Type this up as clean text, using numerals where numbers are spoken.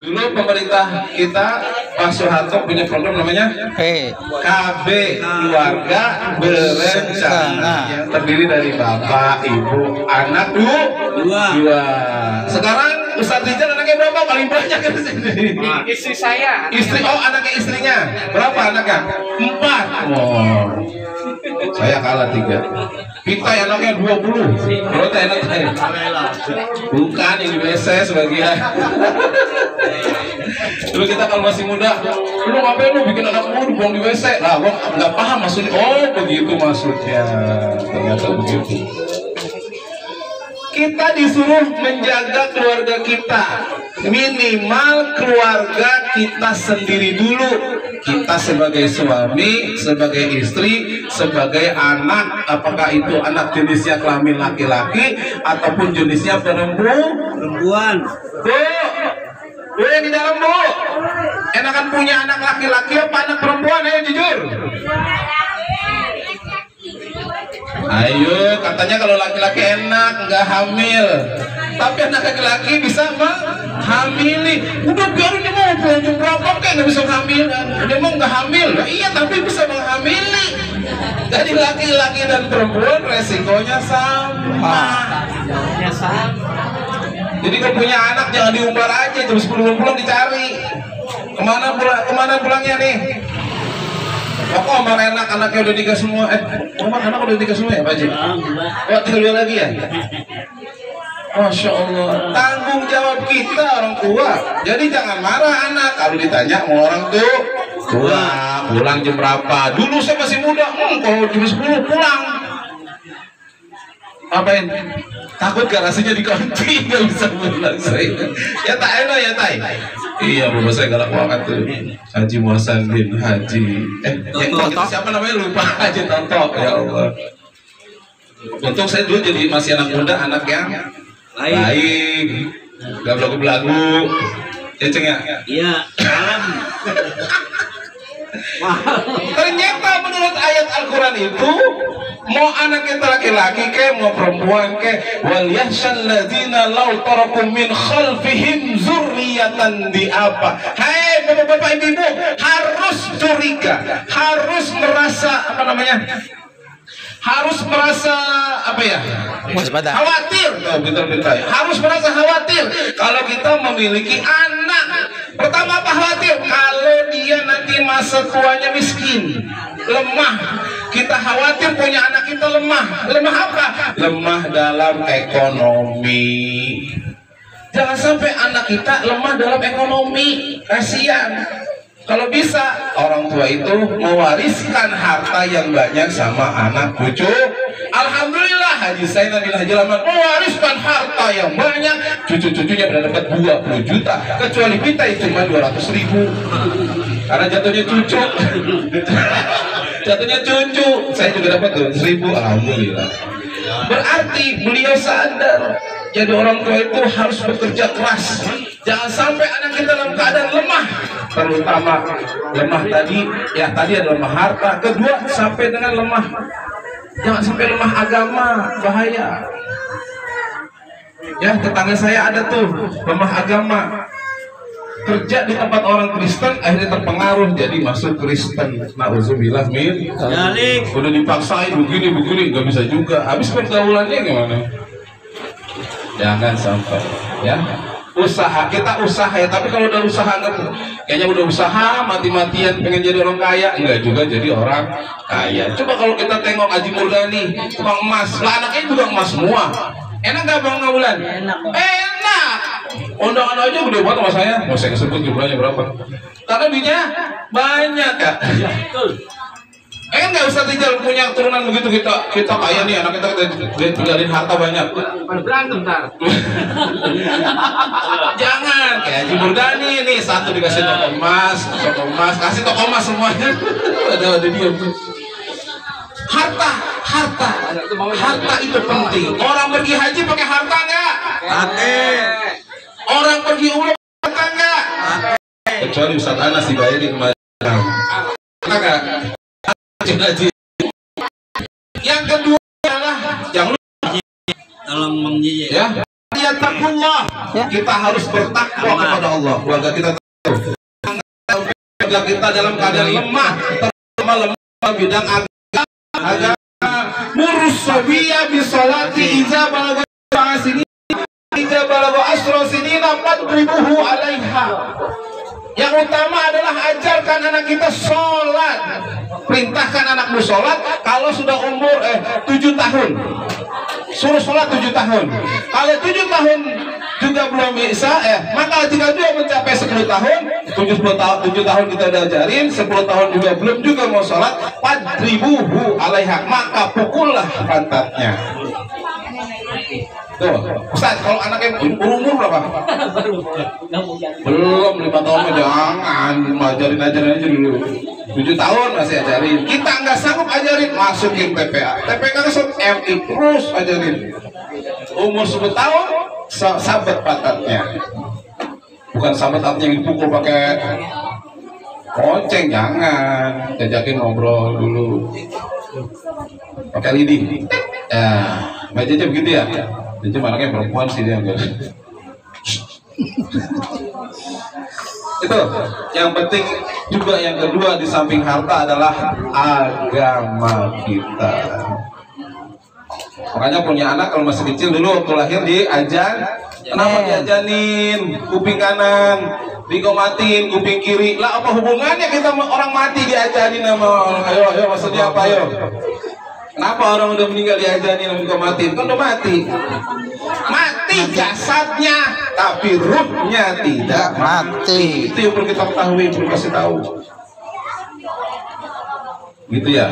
Dulu pemerintah kita Pak Soeharto punya program namanya KB, Keluarga Berencana, yang terdiri dari bapak, ibu, anak dua. Sekarang Ustadz Rizal anaknya berapa? Paling banyak di sini. Istri saya. Anaknya istrinya berapa anaknya? 4. Oh, saya kalah 3. Kita anaknya 20. Berarti enak saya. Bukan ini WC sebagian. Dulu kita kalau masih muda, lu ngapain lu bikin anak lu dibuang di WC? Lah, gua nggak paham maksudnya. Oh, begitu maksudnya. Ternyata begitu. Kita disuruh menjaga keluarga kita, minimal keluarga kita sendiri dulu. Kita sebagai suami, sebagai istri, sebagai anak, apakah itu anak jenisnya kelamin laki-laki ataupun jenisnya perempuan. Bu, yang di dalam bu, enakan punya anak laki-laki apa anak perempuan? Ayo jujur. Ayo, katanya kalau laki-laki enak, nggak hamil. Tapi anak laki-laki bisa menghamili. Udah biarin dia mau jam berapa kayak nggak bisa hamil. Dia mau nggak hamil, nah, iya tapi bisa menghamili. Jadi laki-laki dan perempuan resikonya sama. Jadi kalau punya anak jangan diumbar aja, jam 10 pulang dicari. Kemana pulangnya nih? Aku Omar enak anaknya udah nikah semua. Omar anak udah nikah semua ya Pak Haji? Oh, tinggal 2 lagi ya? Masya Allah, tanggung jawab kita orang tua. Jadi jangan marah anak kalau ditanya mau orang tua pulang jam berapa. Dulu saya masih muda, kalau jam 10 pulang. Apain? Takut garasinya dikunci, nggak bisa pulang saya. Ya tak enak ya tai. Iya, bapak saya galak banget tuh. Haji Muhasan bin Haji. Siapa namanya lupa. Haji Tonto. Ya Allah. Untung saya dulu jadi masih anak muda, anak yang baik, gak belagu-belagu. Ya Ceng ya? Iya. Ternyata menurut ayat Al-Quran itu, mau anak kita laki-laki ke mau perempuan ke, wal yahshal ladzina law tarakum min khalfihim zurriyatan di apa. Hai bapak-bapak ibu, harus curiga, harus merasa harus merasa khawatir. Harus merasa khawatir kalau kita memiliki anak. Pertama apa khawatir? Kalau dia nanti masa tuanya miskin, lemah. Kita khawatir punya anak kita lemah. Lemah apa? Lemah dalam ekonomi. Jangan sampai anak kita lemah dalam ekonomi. Kasihan. Kalau bisa orang tua itu mewariskan harta yang banyak sama anak cucu. Alhamdulillah Haji Zainal bin Haji Laman mewariskan harta yang banyak. Cucu-cucunya pada dapat 20 juta. Kecuali kita itu cuma 200.000. Karena jatuhnya cucu. Jatuhnya cucu. Saya juga dapat 200.000. Alhamdulillah. Berarti beliau sadar. Jadi orang tua itu harus bekerja keras. Jangan sampai anak kita dalam keadaan lemah. Terutama lemah tadi ada lemah harta. Kedua sampai dengan lemah. Jangan sampai lemah agama, bahaya. Ya, tetangga saya ada tuh lemah agama. Kerja di tempat orang Kristen, akhirnya terpengaruh jadi masuk Kristen. Nauzubillah min dzalik. Udah dipaksain begini nggak bisa juga. Habis pergaulannya gimana? Jangan sampai ya. Kita usaha ya, tapi kalau udah usaha kayaknya udah usaha mati-matian pengen jadi orang kaya, enggak juga jadi orang kaya. Coba kalau kita tengok Haji Murdani, tukang emas, lah anaknya juga emas semua. Enak nggak Bang Ngawulan? Enak. Undangan aja gede banget sama saya. Mau saya sebut jumlahnya berapa? Karena duitnya banyak Kak. Kan nggak usah tinggal punya turunan begitu kita kaya nih, anak kita tinggalin harta banyak. Berantem ntar. Jangan kayak Haji Murdani nih, satu dikasih toko emas, kasih toko emas semuanya. ada dia. Harta itu penting. Orang pergi haji pakai harta nggak? Pakai. Orang pergi umroh harta nggak? Kecuali Ustaz Anas dibayarin kemarin. Nggak. Yang kedua adalah jangan lupa dalam mengiyi ya. yattaqullah. Kita harus bertakwa kepada Allah. Keluarga kita keluarga kita dalam keadaan lemah, terutama lemah bidang agama. Murus sabiya bi salati iza balagha sini iza balagha asra sinina fadribuhu 'alaiha. Yang utama adalah ajarkan anak kita sholat. Perintahkan anakmu sholat kalau sudah umur 7 tahun. Suruh sholat 7 tahun. Kalau 7 tahun juga belum bisa, maka jika dia mencapai 10 tahun, 7 tahun kita udah ajarin, 10 tahun juga belum juga mau sholat, fadribuhu 'alaiha, maka pukullah pantatnya. Tuh, Ustaz, kalau anaknya umur berapa? Belum 5 tahun, jangan ajarin aja dulu. 7 tahun masih ajarin. Kita nggak sanggup ajarin, masukin TPA. TPA masuk MI terus ajarin. Umur 10 tahun, sahabat pantatnya. Bukan sahabat pantatnya yang dipukul pakai lonceng, jangan. Jajakin ngobrol dulu. Pakai lidi. Ya, Mbak Jaja begitu ya. Jadi anaknya perempuan sih dia enggak. Itu yang penting juga. Yang kedua di samping harta adalah agama kita. Makanya punya anak kalau masih kecil dulu waktu lahir diajan. Kenapa diajanin kuping kanan, dikomatin kuping kiri? Lah apa hubungannya kita orang mati diajanin sama orang? Ayo maksudnya apa ayo? Kenapa orang udah meninggal diajarin dan mati? Kan udah mati. Mati jasadnya, tapi ruhnya tidak mati. Itu yang perlu kita ketahui, perlu kasih tahu. Gitu ya.